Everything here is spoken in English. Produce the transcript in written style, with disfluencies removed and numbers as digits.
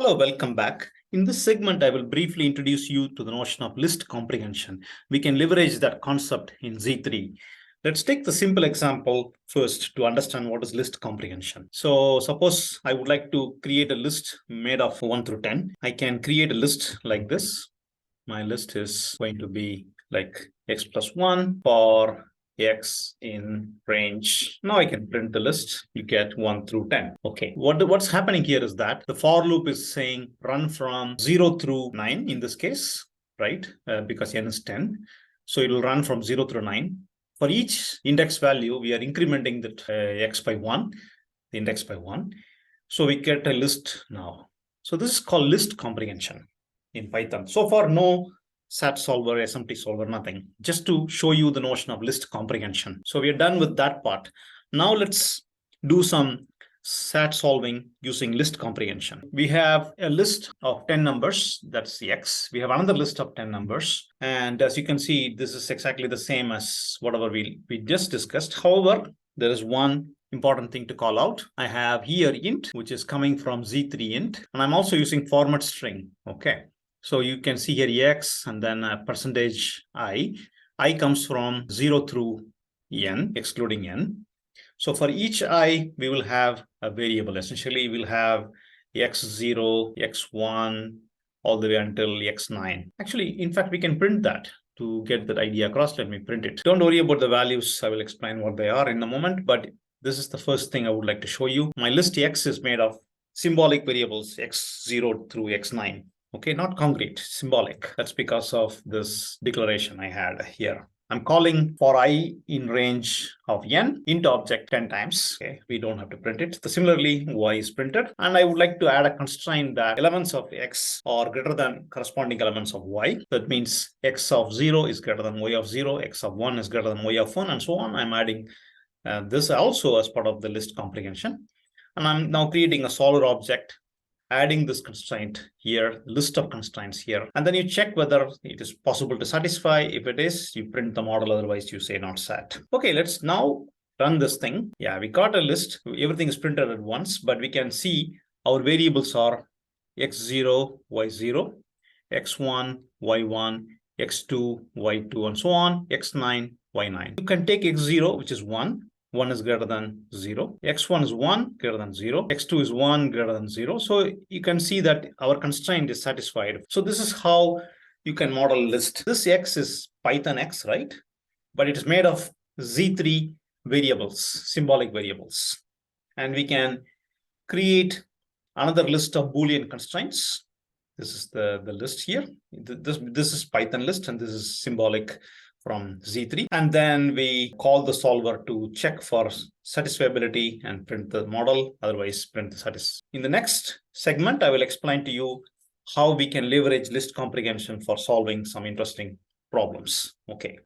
Hello, welcome back. In this segment, I will briefly introduce you to the notion of list comprehension. We can leverage that concept in Z3. Let's take the simple example first to understand what is list comprehension. So suppose I would like to create a list made of 1 through 10. I can create a list like this. My list is going to be like x plus 1 for x in range. Now I can print the list. You get 1 through 10. Okay, what's happening here is that the for loop is saying run from 0 through 9 in this case, right? Because n is 10. So it will run from 0 through 9. For each index value, we are incrementing that x by 1, the index by 1. So we get a list now. So this is called list comprehension in Python. So far, no SAT solver, SMT solver, nothing. Just to show you the notion of list comprehension. So we're done with that part. Now let's do some SAT solving using list comprehension. We have a list of 10 numbers, that's x. We have another list of 10 numbers. And as you can see, this is exactly the same as whatever we just discussed. However, there is one important thing to call out. I have here int, which is coming from Z3 int, and I'm also using format string, okay? So you can see here x and then a percentage I. I comes from 0 through n, excluding n. So for each I, we will have a variable. Essentially, we'll have x0, x1, all the way until x9. Actually, in fact, we can print that to get that idea across. Let me print it. Don't worry about the values. I will explain what they are in a moment, but this is the first thing I would like to show you. My list x is made of symbolic variables, x0 through x9. Okay, not concrete, symbolic. That's because of this declaration I had here. I'm calling for I in range of n int object 10 times. Okay, we don't have to print it. Similarly, y is printed. And I would like to add a constraint that elements of x are greater than corresponding elements of y. That means x of 0 is greater than y of 0, x of 1 is greater than y of 1, and so on. I'm adding this also as part of the list comprehension. And I'm now creating a solver object, adding this constraint here, list of constraints here, and then you check whether it is possible to satisfy. If it is, you print the model, otherwise you say not sat. Okay, let's now run this thing. Yeah, we got a list. Everything is printed at once, but we can see our variables are x0, y0, x1, y1, x2, y2, and so on, x9, y9. You can take x0, which is 1. 1 is greater than 0. x1 is 1 greater than 0. x2 is 1 greater than 0. So you can see that our constraint is satisfied. So this is how you can model a list. This x is Python x, right? But it is made of Z3 variables, symbolic variables. And we can create another list of Boolean constraints. This is the list here. This is Python list, and this is symbolic from Z3. And then we call the solver to check for satisfiability and print the model, otherwise print the satis. In the next segment, I will explain to you how we can leverage list comprehension for solving some interesting problems. Okay.